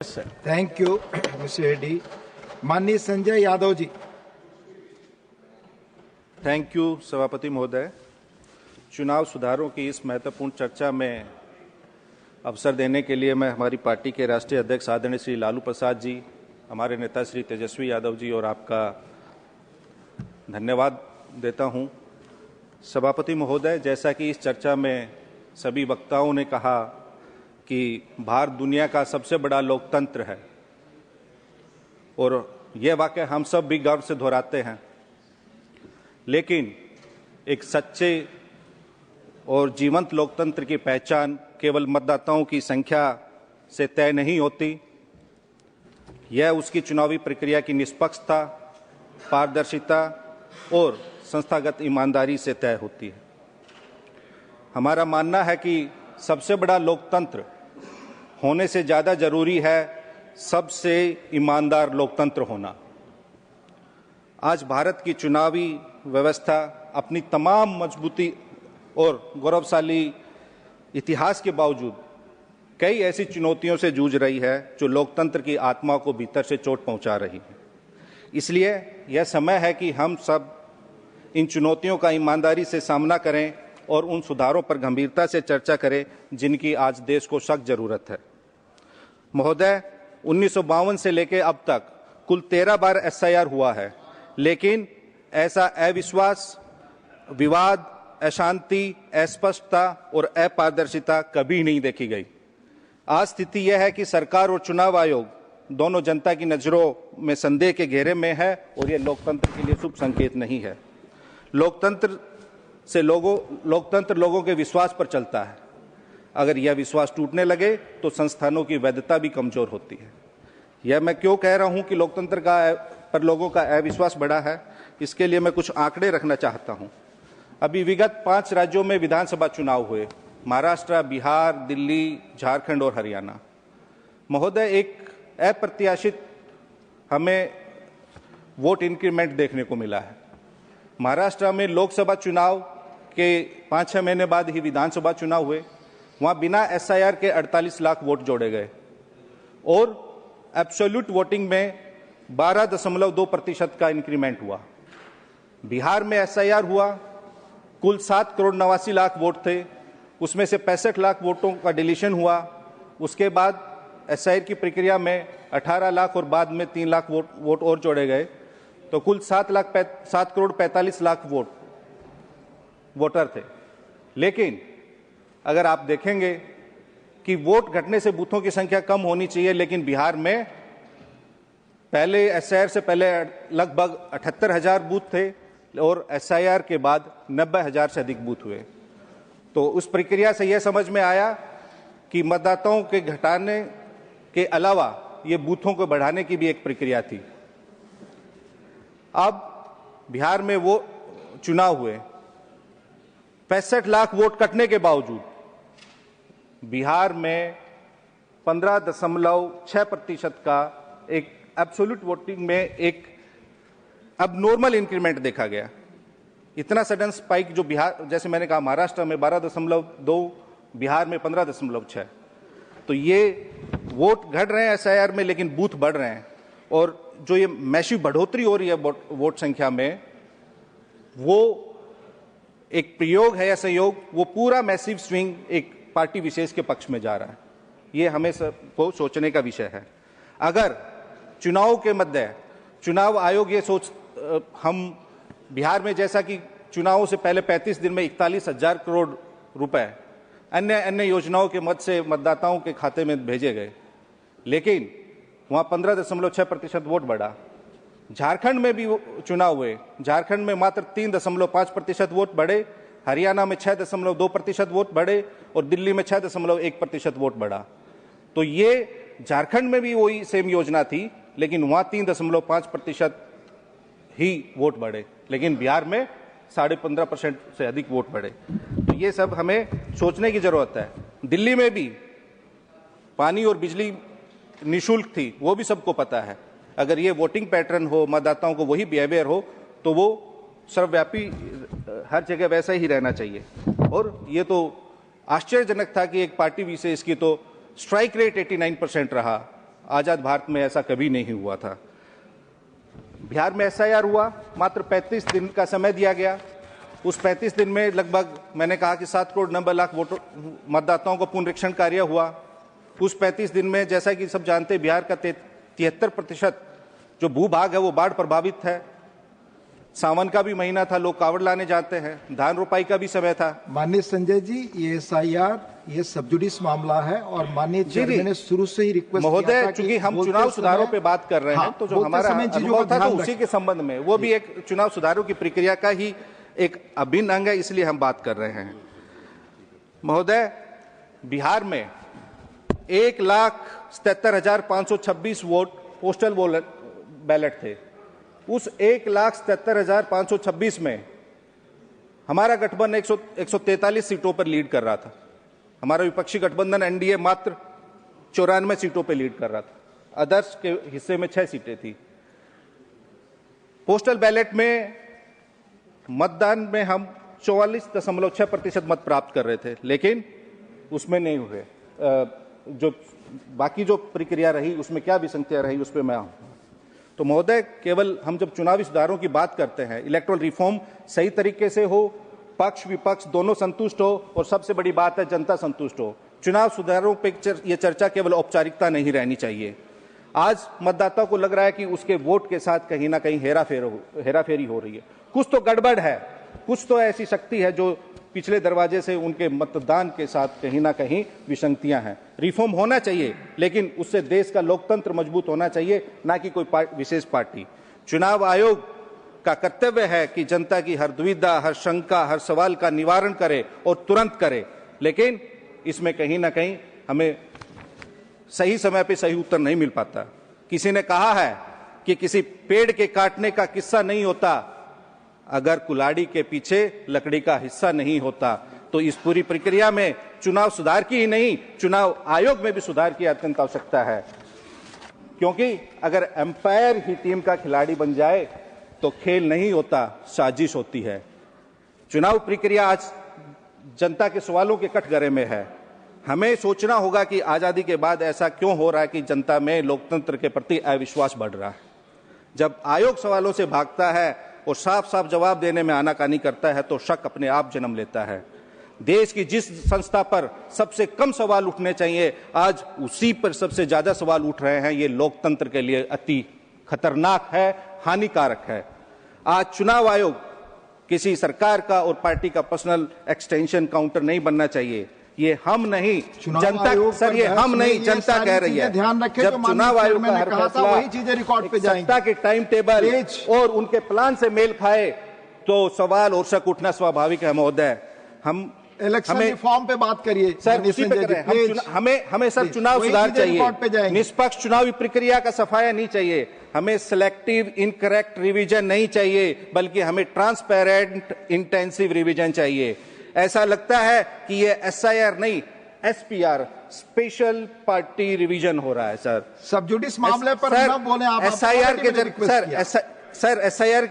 Thank you mister Reddy. माननीय Sanjay Yadav ji. Thank you सभापति महोदय। चुनाव सुधारों की इस महत्वपूर्ण चर्चा में अवसर देने के लिए मैं हमारी पार्टी के राष्ट्रीय अध्यक्ष आदरणीय श्री लालू प्रसाद जी, हमारे नेता श्री तेजस्वी यादव जी और आपका धन्यवाद देता हूं। सभापति महोदय, जैसा कि इस चर्चा में सभी वक्ताओं ने कहा कि भारत दुनिया का सबसे बड़ा लोकतंत्र है और यह वाकई हम सब भी गर्व से दोहराते हैं, लेकिन एक सच्चे और जीवंत लोकतंत्र की पहचान केवल मतदाताओं की संख्या से तय नहीं होती। यह उसकी चुनावी प्रक्रिया की निष्पक्षता, पारदर्शिता और संस्थागत ईमानदारी से तय होती है। हमारा मानना है कि सबसे बड़ा लोकतंत्र होने से ज़्यादा जरूरी है सबसे ईमानदार लोकतंत्र होना। आज भारत की चुनावी व्यवस्था अपनी तमाम मजबूती और गौरवशाली इतिहास के बावजूद कई ऐसी चुनौतियों से जूझ रही है जो लोकतंत्र की आत्मा को भीतर से चोट पहुंचा रही है। इसलिए यह समय है कि हम सब इन चुनौतियों का ईमानदारी से सामना करें और उन सुधारों पर गंभीरता से चर्चा करें जिनकी आज देश को सख्त जरूरत है। महोदय, 1952 से लेकर अब तक कुल 13 बार एसआईआर हुआ है, लेकिन ऐसा अविश्वास, विवाद, अशांति, अस्पष्टता और अपारदर्शिता कभी नहीं देखी गई। आज स्थिति यह है कि सरकार और चुनाव आयोग दोनों जनता की नजरों में संदेह के घेरे में है और यह लोकतंत्र के लिए शुभ संकेत नहीं है। लोकतंत्र लोगों के विश्वास पर चलता है। अगर यह विश्वास टूटने लगे तो संस्थानों की वैधता भी कमजोर होती है। यह मैं क्यों कह रहा हूं कि लोकतंत्र पर लोगों का अविश्वास बढ़ा है, इसके लिए मैं कुछ आंकड़े रखना चाहता हूं। अभी विगत 5 राज्यों में विधानसभा चुनाव हुए, महाराष्ट्र, बिहार, दिल्ली, झारखंड और हरियाणा। महोदय, एक अप्रत्याशित हमें वोट इंक्रीमेंट देखने को मिला है। महाराष्ट्र में लोकसभा चुनाव के 5-6 महीने बाद ही विधानसभा चुनाव हुए। वहां बिना एसआईआर के 48 लाख वोट जोड़े गए और एब्सोल्यूट वोटिंग में 12.2% का इंक्रीमेंट हुआ। बिहार में एसआईआर हुआ, कुल 7 करोड़ 89 लाख वोट थे, उसमें से 65 लाख वोटों का डिलीशन हुआ। उसके बाद एसआईआर की प्रक्रिया में 18 लाख और बाद में 3 लाख वोट और जोड़े गए, तो कुल 7 करोड़ 45 लाख वोटर थे। लेकिन अगर आप देखेंगे कि वोट घटने से बूथों की संख्या कम होनी चाहिए, लेकिन बिहार में पहले एसआईआर से पहले लगभग 78,000 बूथ थे और एसआईआर के बाद 90,000 से अधिक बूथ हुए। तो उस प्रक्रिया से यह समझ में आया कि मतदाताओं के घटाने के अलावा ये बूथों को बढ़ाने की भी एक प्रक्रिया थी। अब बिहार में वो चुनाव हुए, 65 लाख वोट कटने के बावजूद बिहार में 15.6% का एक एब्सोल्यूट वोटिंग में एक अब नॉर्मल इंक्रीमेंट देखा गया। इतना सडन स्पाइक जो बिहार, जैसे मैंने कहा, महाराष्ट्र में 12.2, बिहार में 15.6। तो ये वोट घट रहे हैं एसआईआर में, लेकिन बूथ बढ़ रहे हैं और जो ये मैसिव बढ़ोतरी हो रही है वोट संख्या में, वो एक प्रयोग है या संयोग, वो पूरा मैसिव स्विंग एक पार्टी विशेष के पक्ष में जा रहा है। ये हमें सबको सोचने का विषय है। अगर चुनाव के मध्य चुनाव आयोग ये हम बिहार में, जैसा कि चुनावों से पहले 35 दिन में 41,000 करोड़ रुपए अन्य योजनाओं के मद से मतदाताओं के खाते में भेजे गए, लेकिन वहां 15.6% वोट बढ़ा। झारखंड में भी चुनाव हुए, झारखंड में मात्र 3.5% वोट बढ़े, हरियाणा में 6.2% वोट बढ़े और दिल्ली में 6.1% वोट बढ़ा। तो ये झारखंड में भी वही सेम योजना थी, लेकिन वहां 3.5% ही वोट बढ़े, लेकिन बिहार में 15.5% से अधिक वोट बढ़े। तो ये सब हमें सोचने की जरूरत है। दिल्ली में भी पानी और बिजली निःशुल्क थी, वो भी सबको पता है। अगर ये वोटिंग पैटर्न हो, मतदाताओं को वही बिहेवियर हो, तो वो सर्वव्यापी हर जगह वैसा ही रहना चाहिए। और ये तो आश्चर्यजनक था कि एक पार्टी विशेष की तो स्ट्राइक रेट 89% रहा। आजाद भारत में ऐसा कभी नहीं हुआ था। बिहार में एसआईआर हुआ, मात्र 35 दिन का समय दिया गया। उस 35 दिन में लगभग मैंने कहा कि 7 करोड़ 90 लाख वोटर मतदाताओं को पुनरीक्षण कार्य हुआ। उस 35 दिन में जैसा कि सब जानते हैं, बिहार का 73% जो भूभाग है वो बाढ़ प्रभावित है। सावन का भी महीना था, लोग कावड़ लाने जाते हैं, धान रोपाई का भी समय था। माननीय संजय जी, ये एसआईआर ये सब जुडिस मामला है और माननीय चेयरमैन ने शुरू से ही रिक्वेस्ट महोदय, चूंकि हम चुनाव सुधारों पे बात कर रहे हैं, तो जो हमारा अनुभव था तो उसी के संबंध में, वो भी एक चुनाव सुधारों की प्रक्रिया का ही एक अभिन्न अंग है, इसलिए हम बात कर रहे हैं। महोदय, बिहार में 1,77,526 वोट पोस्टल बैलेट थे। उस 1,77,526 में हमारा गठबंधन 143 सीटों पर लीड कर रहा था। हमारा विपक्षी गठबंधन एनडीए मात्र 94 सीटों पर लीड कर रहा था। अदर्स के हिस्से में 6 सीटें थी। पोस्टल बैलेट में मतदान में हम 44.6% मत प्राप्त कर रहे थे, लेकिन उसमें नहीं हुए। जो बाकी जो प्रक्रिया रही उसमें क्या विसंगतियां रही उस पर मैं आऊं। तो महोदय, केवल हम जब चुनावी सुधारों की बात करते हैं, इलेक्टोरल रिफॉर्म सही तरीके से हो, पक्ष विपक्ष दोनों संतुष्ट हो और सबसे बड़ी बात है जनता संतुष्ट हो। चुनाव सुधारों पे ये चर्चा केवल औपचारिकता नहीं रहनी चाहिए। आज मतदाता को लग रहा है कि उसके वोट के साथ कहीं ना कहीं हेराफेरी हो रही है। कुछ तो गड़बड़ है, कुछ तो ऐसी शक्ति है जो पिछले दरवाजे से उनके मतदान के साथ कहीं ना कहीं विसंगतियां हैं। रिफॉर्म होना चाहिए, लेकिन उससे देश का लोकतंत्र मजबूत होना चाहिए, ना कि कोई विशेष पार्टी। चुनाव आयोग का कर्तव्य है कि जनता की हर दुविधा, हर शंका, हर सवाल का निवारण करे और तुरंत करे, लेकिन इसमें कहीं ना कहीं हमें सही समय पे सही उत्तर नहीं मिल पाता। किसी ने कहा है कि किसी पेड़ के काटने का किस्सा नहीं होता अगर कुल्हाड़ी के पीछे लकड़ी का हिस्सा नहीं होता। तो इस पूरी प्रक्रिया में चुनाव सुधार की ही नहीं, चुनाव आयोग में भी सुधार की अत्यंत आवश्यकता है, क्योंकि अगर एम्पायर ही टीम का खिलाड़ी बन जाए तो खेल नहीं होता, साजिश होती है। चुनाव प्रक्रिया आज जनता के सवालों के कटघरे में है। हमें सोचना होगा कि आजादी के बाद ऐसा क्यों हो रहा है कि जनता में लोकतंत्र के प्रति अविश्वास बढ़ रहा है। जब आयोग सवालों से भागता है और साफ साफ जवाब देने में आनाकानी करता है तो शक अपने आप जन्म लेता है। देश की जिस संस्था पर सबसे कम सवाल उठने चाहिए, आज उसी पर सबसे ज्यादा सवाल उठ रहे हैं। ये लोकतंत्र के लिए अति खतरनाक है, हानिकारक है। आज चुनाव आयोग किसी सरकार का और पार्टी का पर्सनल एक्सटेंशन काउंटर नहीं बनना चाहिए। ये हम नहीं, जनता, सर ये हम नहीं, जनता कह रही है। ध्यान रखें, जब चुनाव आयोग का हर फैसला वही चीजें रिकॉर्ड पे जाएंगी, सत्ता के टाइम टेबल और उनके प्लान से मेल खाए तो सवाल और शक उठना स्वाभाविक है। महोदय, हम इलेक्शन रिफॉर्म पे बात करिए सर, उसी पे कर रहे हैं। हमें सर चुनाव सुधार चाहिए, निष्पक्ष चुनावी प्रक्रिया का सफाया नहीं चाहिए, हमें सिलेक्टिव इनकरेक्ट रिवीजन नहीं चाहिए, बल्कि हमें ट्रांसपेरेंट इंटेंसिव रिवीजन चाहिए। ऐसा लगता है कि ये एसआईआर नहीं, एसपीआर स्पेशल पार्टी रिवीजन हो रहा है। सर सब जुडिस मामले पर न बोले आप। एसआईआर के एसआईआर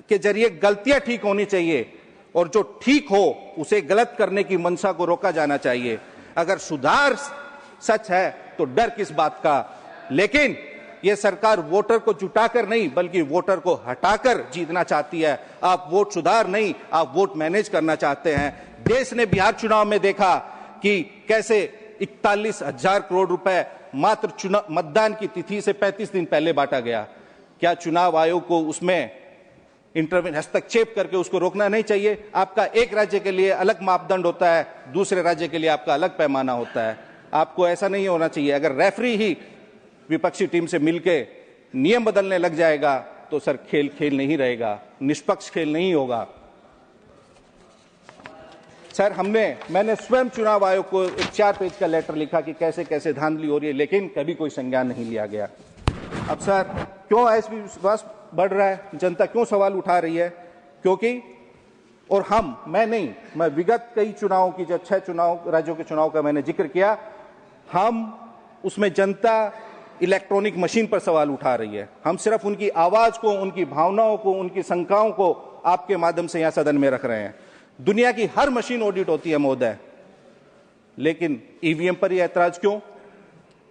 के जरिए गलतियां ठीक होनी चाहिए और जो ठीक हो उसे गलत करने की मंशा को रोका जाना चाहिए। अगर सुधार सच है तो डर किस बात का। लेकिन यह सरकार वोटर को जुटाकर नहीं बल्कि वोटर को हटाकर जीतना चाहती है। आप वोट सुधार नहीं, आप वोट मैनेज करना चाहते हैं। देश ने बिहार चुनाव में देखा कि कैसे 41,000 करोड़ रुपए मात्र मतदान की तिथि से 35 दिन पहले बांटा गया। क्या चुनाव आयोग को उसमें हस्तक्षेप करके उसको रोकना नहीं चाहिए? आपका एक राज्य के लिए अलग मापदंड होता है, दूसरे राज्य के लिए आपका अलग पैमाना होता है। आपको ऐसा नहीं होना चाहिए। अगर रेफरी ही विपक्षी टीम से मिलके नियम बदलने लग जाएगा तो सर खेल नहीं रहेगा, निष्पक्ष खेल नहीं होगा। सर मैंने स्वयं चुनाव आयोग को एक 4 पेज का लेटर लिखा कि कैसे कैसे धांधली हो रही है, लेकिन कभी कोई संज्ञान नहीं लिया गया। अब सर क्यों अविश्वास बढ़ रहा है, जनता क्यों सवाल उठा रही है? क्योंकि और मैं विगत कई चुनावों की, जब 6 चुनाव राज्यों के चुनाव का मैंने जिक्र किया, हम उसमें जनता इलेक्ट्रॉनिक मशीन पर सवाल उठा रही है। हम सिर्फ उनकी आवाज को, उनकी भावनाओं को, उनकी शंकाओं को आपके माध्यम से यहां सदन में रख रहे हैं। दुनिया की हर मशीन ऑडिट होती है महोदय, लेकिन ईवीएम पर यह ऐतराज क्यों?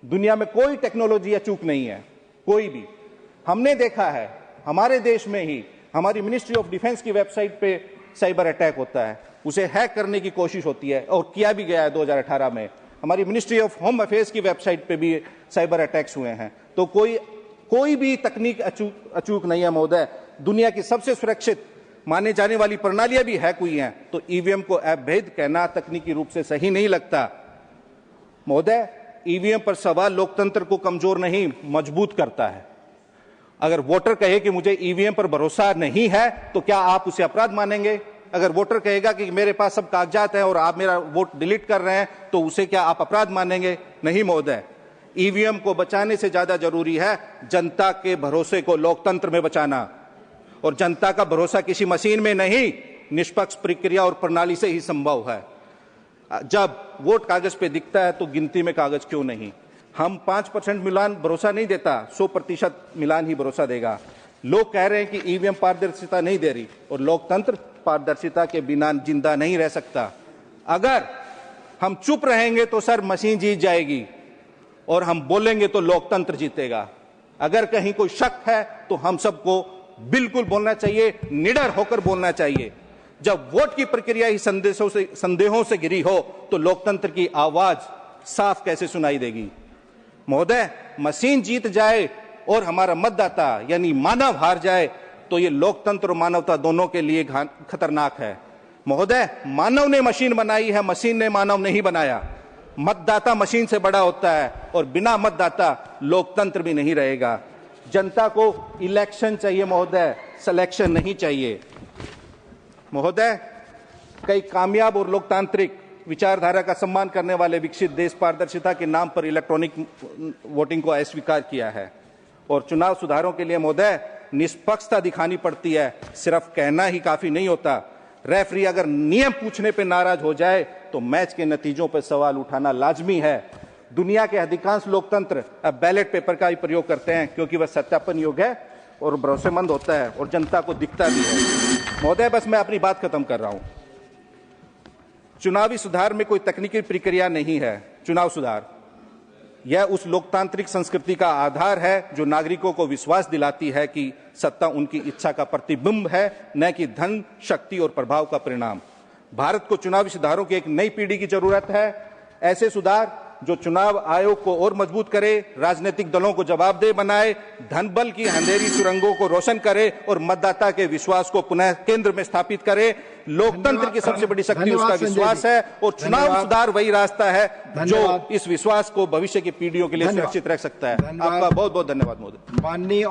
दुनिया में कोई टेक्नोलॉजी या चूक नहीं है, कोई भी। हमने देखा है हमारे देश में ही हमारी मिनिस्ट्री ऑफ डिफेंस की वेबसाइट पे साइबर अटैक होता है, उसे हैक करने की कोशिश होती है और किया भी गया है 2018 में। हमारी मिनिस्ट्री ऑफ होम अफेयर्स की वेबसाइट पे भी साइबर अटैक्स हुए हैं। तो कोई भी तकनीक अचूक नहीं है महोदय। दुनिया की सबसे सुरक्षित माने जाने वाली प्रणालियां भी हैक हुई हैं, तो ईवीएम को अवैध कहना तकनीकी रूप से सही नहीं लगता महोदय। ईवीएम पर सवाल लोकतंत्र को कमजोर नहीं, मजबूत करता है। अगर वोटर कहे कि मुझे ईवीएम पर भरोसा नहीं है, तो क्या आप उसे अपराध मानेंगे? अगर वोटर कहेगा कि मेरे पास सब कागजात हैं और आप मेरा वोट डिलीट कर रहे हैं, तो उसे क्या आप अपराध मानेंगे? नहीं महोदय। ईवीएम को बचाने से ज्यादा जरूरी है जनता के भरोसे को लोकतंत्र में बचाना, और जनता का भरोसा किसी मशीन में नहीं, निष्पक्ष प्रक्रिया और प्रणाली से ही संभव है। जब वोट कागज पे दिखता है तो गिनती में कागज क्यों नहीं? हम 5% मिलान भरोसा नहीं देता, 100% मिलान ही भरोसा देगा। लोग कह रहे हैं कि ईवीएम पारदर्शिता नहीं दे रही, और लोकतंत्र पारदर्शिता के बिना जिंदा नहीं रह सकता। अगर हम चुप रहेंगे तो सर मशीन जीत जाएगी, और हम बोलेंगे तो लोकतंत्र जीतेगा। अगर कहीं कोई शक है तो हम सबको बिल्कुल बोलना चाहिए, निडर होकर बोलना चाहिए। जब वोट की प्रक्रिया ही संदेहों से घिरी हो, तो लोकतंत्र की आवाज साफ कैसे सुनाई देगी? महोदय, मशीन जीत जाए और हमारा मतदाता यानी मानव हार जाए, तो ये लोकतंत्र और मानवता दोनों के लिए खतरनाक है। महोदय, मानव ने मशीन बनाई है, मशीन ने मानव नहीं बनाया। मतदाता मशीन से बड़ा होता है, और बिना मतदाता लोकतंत्र भी नहीं रहेगा। जनता को इलेक्शन चाहिए महोदय, सिलेक्शन नहीं चाहिए। महोदय, कई कामयाब और लोकतांत्रिक विचारधारा का सम्मान करने वाले विकसित देश पारदर्शिता के नाम पर इलेक्ट्रॉनिक वोटिंग को अस्वीकार किया है, और चुनाव सुधारों के लिए महोदय निष्पक्षता दिखानी पड़ती है, सिर्फ कहना ही काफी नहीं होता। रेफरी अगर नियम पूछने पर नाराज हो जाए तो मैच के नतीजों पर सवाल उठाना लाजमी है। दुनिया के अधिकांश लोकतंत्र अब बैलेट पेपर का ही प्रयोग करते हैं, क्योंकि वह सत्यापन योग्य है और भरोसेमंद होता है और जनता को दिखता भी है। महोदय, बस मैं अपनी बात खत्म कर रहा हूं। चुनावी सुधार में कोई तकनीकी प्रक्रिया नहीं है। चुनाव सुधार यह उस लोकतांत्रिक संस्कृति का आधार है जो नागरिकों को विश्वास दिलाती है कि सत्ता उनकी इच्छा का प्रतिबिंब है, न कि धन, शक्ति और प्रभाव का परिणाम। भारत को चुनावी सुधारों की एक नई पीढ़ी की जरूरत है। ऐसे सुधार जो चुनाव आयोग को और मजबूत करे, राजनीतिक दलों को जवाबदेह बनाए, धन बल की अंधेरी सुरंगों को रोशन करे और मतदाता के विश्वास को पुनः केंद्र में स्थापित करे। लोकतंत्र की सबसे बड़ी शक्ति उसका विश्वास है, और चुनाव सुधार वही रास्ता है जो इस विश्वास को भविष्य की पीढ़ियों के लिए सुरक्षित रख सकता है। आपका बहुत बहुत धन्यवाद महोदय। माननीय